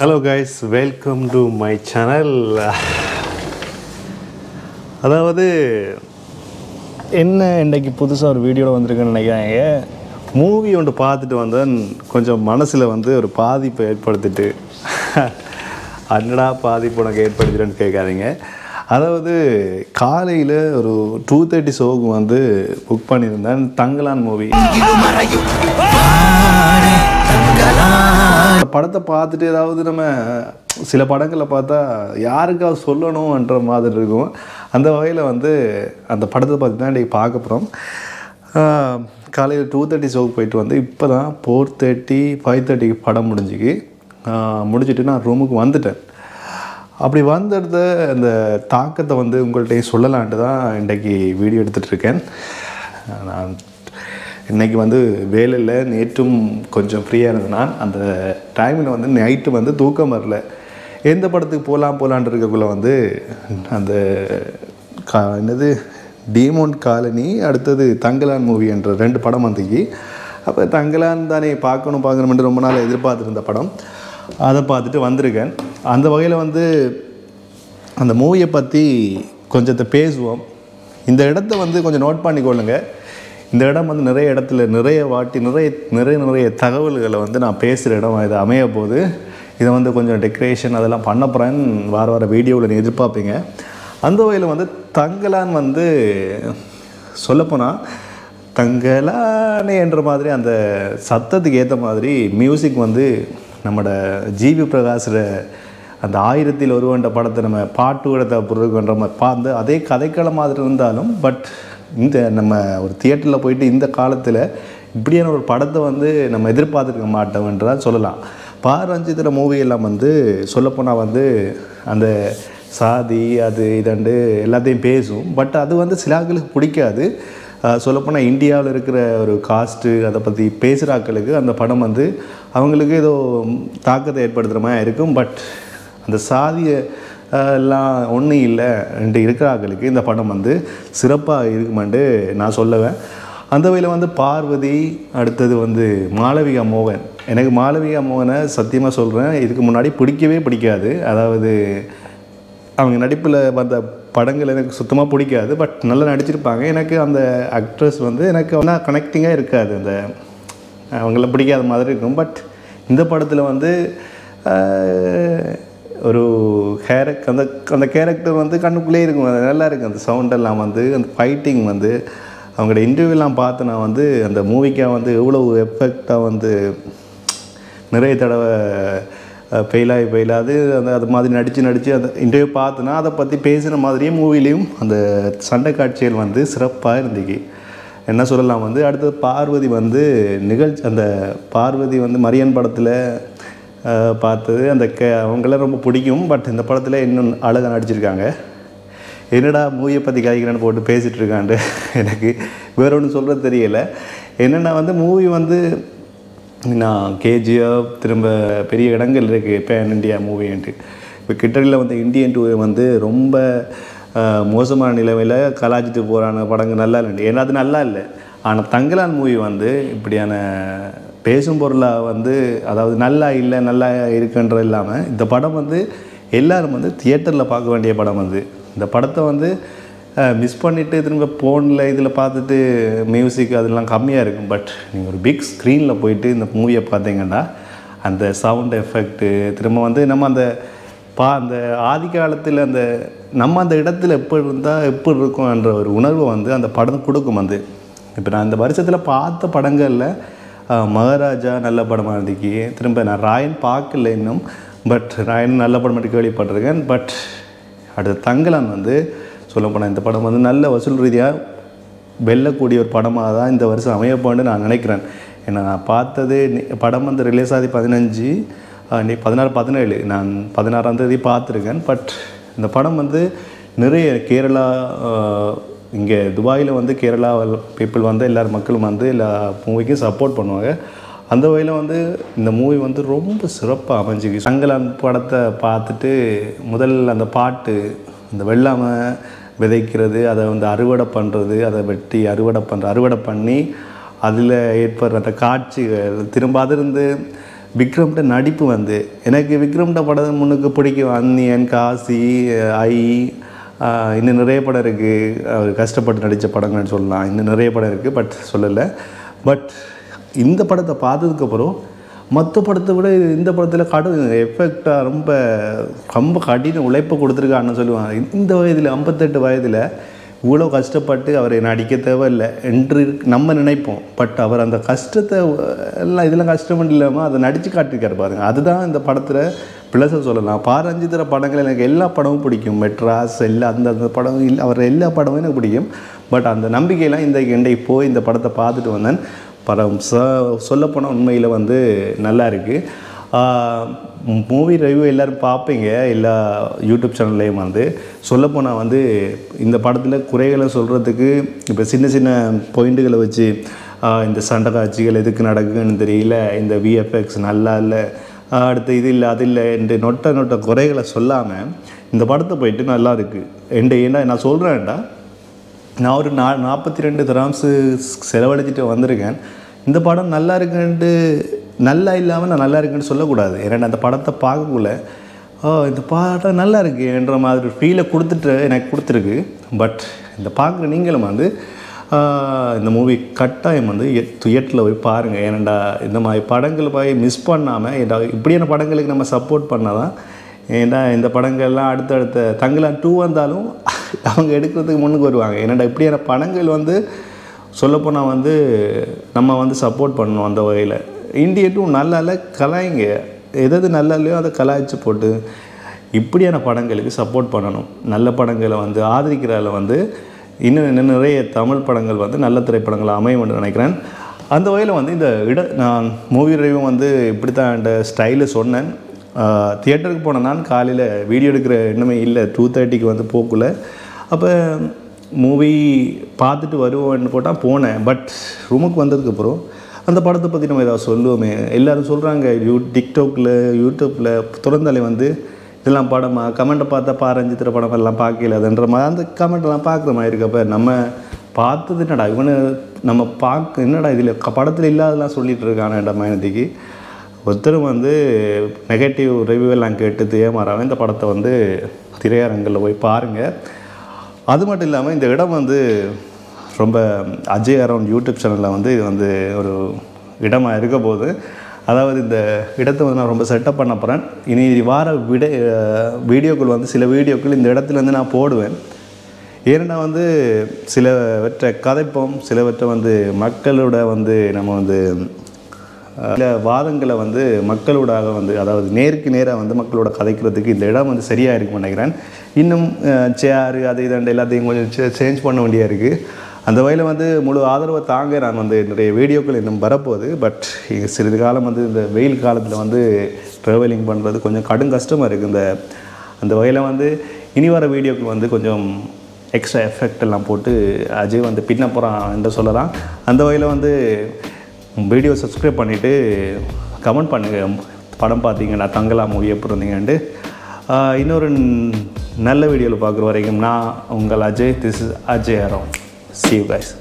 Hello guys, welcome to my channel. அதாவது என்ன இன்றைக்கி புதுசாக ஒரு வீடியோவில் வந்திருக்குன்னு நினைக்கிறாங்க. மூவி ஒன்று பார்த்துட்டு வந்தேன், கொஞ்சம் மனசில் வந்து ஒரு பாதிப்பை ஏற்படுத்திட்டு அன்னடா பாதிப்பு உனக்கு ஏற்படுத்திட்டேன்னு கேட்காதீங்க. அதாவது காலையில் ஒரு 2:30 ஷோவுக்கு வந்து புக் பண்ணியிருந்தேன், தங்கலான் மூவி. படத்தை பார்த்துட்டு ஏதாவது நம்ம சில படங்களில் பார்த்தா யாருக்காவது சொல்லணும்ன்ற மாதிரி இருக்கும். அந்த வகையில் வந்து அந்த படத்தை பார்த்து தான் இன்றைக்கி பார்க்க போகிறோம். காலையில் 2:30 ஷோவுக்கு போயிட்டு வந்து இப்போ தான் 4:30 5:30 படம் முடிஞ்சிட்டு நான் ரூமுக்கு வந்துட்டேன். அப்படி வந்தெடுத்த அந்த தாக்கத்தை வந்து உங்கள்கிட்ட சொல்லலான்ட்டு தான் இன்றைக்கி வீடியோ எடுத்துகிட்ருக்கேன். நான் இன்றைக்கி வந்து வேலையில் நேற்றும் கொஞ்சம் ஃப்ரீயாக இருந்தேன். அந்த டைமில் வந்து நைட்டு வந்து தூக்கம் வரல. எந்த படத்துக்கு போகலான்ட்டு இருக்கக்குள்ளே வந்து அந்த என்னது டீமோன் காலனி, அடுத்தது தங்கலான் மூவி என்ற 2 படம் வந்துச்சு. அப்போ தங்கலான் தானே பார்க்கணுமென்று ரொம்ப நாள் எதிர்பார்த்துருந்த படம், அதை பார்த்துட்டு வந்திருக்கேன். அந்த வகையில் வந்து அந்த மூவியை பற்றி கொஞ்சத்தை பேசுவோம். இந்த இடத்த வந்து கொஞ்சம் நோட் பண்ணிக்கொள்ளுங்க. இந்த இடம் வந்து நிறைய இடத்துல நிறைய தகவல்களை வந்து நான் பேசுகிற இடம் இது அமைய போது. இதை வந்து கொஞ்சம் டெக்கரேஷன் அதெல்லாம் பண்ண போகிறேன்னு வார வீடியோவில் நீ எதிர்பார்ப்பீங்க. அந்த வகையில் வந்து தங்கலான் வந்து சொல்லப்போனால் தங்கலானே என்ற மாதிரி அந்த சத்தத்துக்கு ஏற்ற மாதிரி மியூசிக் வந்து நம்மளோட ஜிவி பிரகாஷோட அந்த 1000ல் ஒருவன் படத்தை நம்ம பாட்டு விடத்தை பொருள்ன்ற மாதிரி பார்த்து அதே கதைக்களம் மாதிரி இருந்தாலும், பட் இந்த நம்ம ஒரு தியேட்டரில் போயிட்டு இந்த காலத்தில் இப்படியான ஒரு படத்தை வந்து நம்ம எதிர்பார்த்துருக்க மாட்டோம்ன்றதான் சொல்லலாம். பாரஞ்சித்திர மூவியெல்லாம் வந்து சொல்லப்போனால் வந்து அந்த சாதி அது இதண்டு எல்லாத்தையும் பேசும். பட் அது வந்து சில ஆட்களுக்கு பிடிக்காது. சொல்லப்போனால் இந்தியாவில் இருக்கிற ஒரு காஸ்ட்டு அதை பற்றி பேசுகிற ஆட்களுக்கு அந்த படம் வந்து அவங்களுக்கு ஏதோ தாக்கத்தை ஏற்படுத்துகிற மாதிரி இருக்கும். பட் அந்த சாதியை எல்லாம் ஒன்றும் இல்லை என்று இருக்கிற ஆட்களுக்கு இந்த படம் வந்து சிறப்பாக இருக்குமென்று நான் சொல்லுவேன். அந்த வகையில் வந்து பார்வதி, அடுத்தது வந்து மாளவிகா மோகன். எனக்கு மாளவிகா மோகனை சத்தியமாக சொல்கிறேன், இதுக்கு முன்னாடி பிடிக்காது. அதாவது அவங்க நடிப்பில் வந்த படங்கள் எனக்கு சுத்தமாக பிடிக்காது. பட் நல்லா நடிச்சிருப்பாங்க. எனக்கு அந்த ஆக்ட்ரஸ் வந்து எனக்கு ஒன்றா கனெக்டிங்காக இருக்காது, அந்த அவங்கள பிடிக்காத மாதிரி இருக்கும். பட் இந்த படத்தில் வந்து ஒரு அந்த கேரக்டர் வந்து கண்ணுக்குள்ளே இருக்கும், அது நல்லா இருக்குது. அந்த சவுண்டெல்லாம் வந்து அந்த ஃபைட்டிங் வந்து அவங்களோட இன்டர்வியூலாம் பார்த்து நான் வந்து அந்த மூவிக்காக வந்து எவ்வளோ எஃபெக்டாக வந்து நிறைய தடவை ஃபெயிலாது அது மாதிரி நடித்து அந்த இன்டர்வியூ பார்த்துனா அதை பற்றி பேசுகிற மாதிரியே மூவிலையும் அந்த சண்டை காட்சிகள் வந்து சிறப்பாக இருந்துச்சு. என்ன சொல்லலாம் வந்து அடுத்தது பார்வதி வந்து அந்த பார்வதி வந்து மரியன் படத்தில் பார்த்தது அந்த அவங்களாம் ரொம்ப பிடிக்கும். பட் இந்த படத்தில் இன்னும் அழகாக நடிச்சிருக்காங்க. என்னடா மூவியை பற்றி கதைக்கிறேன்னு போட்டு பேசிகிட்டு இருக்காண்டு எனக்கு வேறு ஒன்றும் சொல்கிறது தெரியலை. என்னென்னா வந்து மூவி வந்து நான் கேஜிஎஃப் திரும்ப பெரிய இடங்கள் இருக்குது பேன் இண்டியா மூவின்ட்டு. இப்போ கிட்டடியில் வந்து இந்தியன் டூ வந்து ரொம்ப மோசமான நிலைமையில் கலாச்சிட்டு போகிறான படங்கள் நல்லா இல்லை. ஏன்னா அது நல்லா இல்லை. ஆனால் தங்கலான் மூவி வந்து இப்படியான பேசும் பொருளாக வந்து அதாவது நல்லா இல்லை நல்லா இருக்குன்றது இல்லாமல் இந்த படம் வந்து எல்லோரும் வந்து தியேட்டரில் பார்க்க வேண்டிய படம். வந்து இந்த படத்தை வந்து மிஸ் பண்ணிவிட்டு திரும்ப ஃபோனில் இதில் பார்த்துட்டு மியூசிக் அதெல்லாம் கம்மியாக இருக்கும். பட் நீங்கள் ஒரு பிக் ஸ்க்ரீனில் போயிட்டு இந்த மூவியை பார்த்தீங்கன்னா அந்த சவுண்ட் எஃபெக்ட்டு திரும்ப வந்து நம்ம அந்த ஆதி காலத்தில் அந்த நம்ம அந்த இடத்துல எப்படி இருந்தால் எப்படி இருக்கும்ன்ற ஒரு உணர்வை வந்து அந்த படம் கொடுக்கும். வந்து இப்போ நான் இந்த வருஷத்தில் பார்த்த படங்களில் மகாராஜா நல்ல படமாக இருந்துச்சு. திரும்ப நான் ராயன் பார்க்கல இன்னும், பட் ராயன் நல்ல படம் மட்டும் கேள்விப்பட்டிருக்கேன். பட் அடுத்த தங்கலான் வந்து சொல்லப்போனால் இந்த படம் வந்து நல்ல வசூல் ரீதியாக வெல்லக்கூடிய ஒரு படமாக தான் இந்த வருஷம் அமையப்போன்னு நான் நினைக்கிறேன். ஏன்னா நான் பார்த்தது படம் வந்து ரிலீஸ் ஆகி 15 16 17 நான் 16ஆம் தேதி பார்த்துருக்கேன். பட் இந்த படம் வந்து நிறைய கேரளா இங்கே துபாயில் வந்து கேரளா பீப்புள் வந்து எல்லார் மக்களும் வந்து எல்லா மூவிக்கும் சப்போர்ட் பண்ணுவாங்க. அந்த வகையில் வந்து இந்த மூவி வந்து ரொம்ப சிறப்பாக அமைஞ்சிக்கு. தங்கலான் படத்தை பார்த்துட்டு முதல் அந்த பாட்டு அந்த வெள்ளாமல் விதைக்கிறது, அதை வந்து அறுவடை பண்ணுறது, அதை வெட்டி அறுவடை பண்ணி அதில் ஏற்படுற அந்த காட்சிகள் திரும்ப அதிலிருந்து விக்ரம்கிட்ட நடிப்பு வந்து எனக்கு விக்ரம்கிட்ட படம் முன்னுக்கு பிடிக்கும். அந்நியன், காசி, ஐ, இன்னும் நிறைய படம் இருக்குது. அவர் கஷ்டப்பட்டு நடித்த படங்கள்னு சொல்லலாம். இன்னும் நிறைய படம் இருக்குது, பட் சொல்லலை. பட் இந்த படத்தை பார்த்ததுக்கப்புறம் மற்ற படத்தை விட இந்த படத்தில் எஃபெக்டாக ரொம்ப கடின உழைப்பை கொடுத்துருக்கான்னு சொல்லுவாங்க. இந்த வயதில் 58 வயதில் இவ்வளோ கஷ்டப்பட்டு அவர் நடிக்க தேவையில்லை என்று நம்ம நினைப்போம். பட் அவர் அந்த கஷ்டத்தை எல்லாம் இதெல்லாம் கஷ்டம் இல்லாமல் அதை நடித்து காட்டியிருக்காரு பாருங்கள். அதுதான் இந்த படத்தில் ப்ளஸை சொல்லலாம். பாரஞ்சித்திர படங்கள் எனக்கு எல்லா படமும் பிடிக்கும். மெட்ராஸ் அந்த படம் இல்லை, அவர் எல்லா படமும் எனக்கு பிடிக்கும். பட் அந்த நம்பிக்கையெல்லாம் இன்றைக்கு போய் இந்த படத்தை பார்த்துட்டு வந்தேன். படம் சொல்லப்போனால் உண்மையில் வந்து நல்லா இருக்குது. மூவி ரிவ்யூ எல்லோரும் பார்ப்பீங்க எல்லா யூடியூப் சேனல்லையும். வந்து சொல்லப்போனால் வந்து இந்த படத்தில் குறைகளை சொல்கிறதுக்கு இப்போ சின்ன சின்ன பாயிண்ட்டுகளை வச்சு இந்த சண்டை காட்சிகள் எதுக்கு நடக்குதுன்னு தெரியல, இந்த விஎஃப்எக்ஸ் நல்லா இல்லை, அடுத்து இது இல்லை அது இல்லை என்று நொட்ட குறைகளை சொல்லாமல் இந்த படத்தை போயிட்டு நல்லா இருக்குது. ஏன்னா நான் சொல்கிறேன்டா, நான் ஒரு 42 திராம்ஸு செலவழிச்சிட்டு வந்திருக்கேன். இந்த படம் நல்லா இருக்குன்ட்டு நல்லா இல்லாமல் நான் நல்லா இருக்குன்னு சொல்லக்கூடாது. ஏன்னா அந்த படத்தை பார்க்கக்குள்ள இந்த படம் நல்லா இருக்கு என்ற மாதிரி ஃபீலை எனக்கு கொடுத்துருக்கு. பட் இந்த பார்க்குற நீங்களும் வந்து இந்த மூவி கட்டாயம் வந்து தியேட்டரில் போய் பாருங்கள். ஏன்னாண்டா இந்த மாதிரி படங்கள் போய் மிஸ் பண்ணாமல் இப்படியான படங்களுக்கு நம்ம சப்போர்ட் பண்ணால் தான். ஏன்னா இந்த படங்கள்லாம் அடுத்தடுத்த தங்களான் 2 வந்தாலும் அவங்க எடுக்கிறதுக்கு முன்னுக்கு வருவாங்க. ஏன்னாடா இப்படியான படங்கள் வந்து சொல்லப்போனால் வந்து நம்ம வந்து சப்போர்ட் பண்ணணும். அந்த வகையில் இந்தியட்டும் நல்லா இல்லை கலாய்ங்க, எது நல்லா இல்லையோ அதை கலாய்ச்சி போட்டு இப்படியான படங்களுக்கு சப்போர்ட் பண்ணணும். நல்ல படங்களை வந்து ஆதரிக்கிறதில் வந்து இன்னும் நிறைய தமிழ் படங்கள் வந்து நல்ல திரைப்படங்கள் அமையும் என்று நினைக்கிறேன். அந்த வகையில் வந்து நான் மூவி ரிவ்யூ வந்து இப்படி தான் இந்த ஸ்டைலில் சொன்னேன். தியேட்டருக்கு போனேன். நான் காலையில் வீடியோ எடுக்கிற எண்ணமே இல்லை, 2:30க்கு வந்து போக்குள்ள. அப்போ மூவி பார்த்துட்டு வருவோன்னு போட்டால் போனேன். பட் ரூமுக்கு வந்ததுக்கப்புறம் அந்த படத்தை பற்றி நம்ம ஏதாவது சொல்லுவோமே. எல்லோரும் சொல்கிறாங்க டிக்டாக்கில் யூடியூப்பில் திறந்தாலே வந்து இதெல்லாம் படமாக கமெண்ட்டை பார்த்தா பாரஞ்சித்திர படம் எல்லாம் பார்க்கல அதுன்ற மாதிரி அந்த கமெண்ட்டெல்லாம் பார்க்குற மாதிரி இருக்கப்போ நம்ம பார்த்தது என்னடா நம்ம என்னடா இதில் படத்தில் இல்லாதெல்லாம் சொல்லிகிட்டு இருக்கானேடா மைனதிக்கு ஒருத்தரும் வந்து நெகட்டிவ் ரிவ்யூ எல்லாம் கேட்டு ஏமாறாமல் இந்த படத்தை வந்து திரையரங்கில் போய் பாருங்கள். அது மட்டும் இல்லாமல் இந்த இடம் வந்து ரொம்ப அஜய் அரவுண்ட் யூடியூப் சேனலில் வந்து இது வந்து ஒரு இடமாக இருக்க போது. அதாவது இந்த இடத்தை வந்து நான் ரொம்ப செட்டப் பண்ண போகிறேன். இனி வார வீடியோக்கள் வந்து சில வீடியோக்கள் இந்த இடத்துலேருந்து நான் போடுவேன். ஏன்னா வந்து சிலவற்றை கதைப்போம், சிலவற்றை வந்து மக்களோட வந்து நம்ம வந்து சில வாதங்களை வந்து மக்களோடாக வந்து அதாவது நேருக்கு நேராக வந்து மக்களோட கதைக்கிறதுக்கு இந்த இடம் வந்து சரியாக இருக்குன்னு நினைக்கிறேன். இன்னும் சேரு அது இதண்டு எல்லாத்தையும் கொஞ்சம் சேஞ்ச் பண்ண வேண்டியா இருக்குது. அந்த வகையில் வந்து முழு ஆதரவை தாங்க நான் வந்து நிறைய வீடியோக்கள் இன்னும் வரப்போகுது. பட் சிறிது காலம் வந்து இந்த வெயில் காலத்தில் வந்து ட்ராவலிங் பண்ணுறது கொஞ்சம் கடும் கஷ்டமாக இருக்குது. அந்த வகையில் வந்து இனி வர வீடியோக்கள் வந்து கொஞ்சம் எக்ஸ்ட்ரா எஃபெக்ட் எல்லாம் போட்டு அஜய் வந்து பின்ன போகிறான் என்று சொல்லலாம். அந்த வகையில் வந்து வீடியோ சப்ஸ்கிரைப் பண்ணிவிட்டு கமெண்ட் பண்ணுங்கள். படம் பார்த்தீங்கன்னா தங்கலா மூவி எப்படி இருந்தீங்கன்ட்டு. இன்னொரு நல்ல வீடியோவில் பார்க்குற வரைக்கும் நான் உங்கள் Ajay. This is Ajay around. See you guys.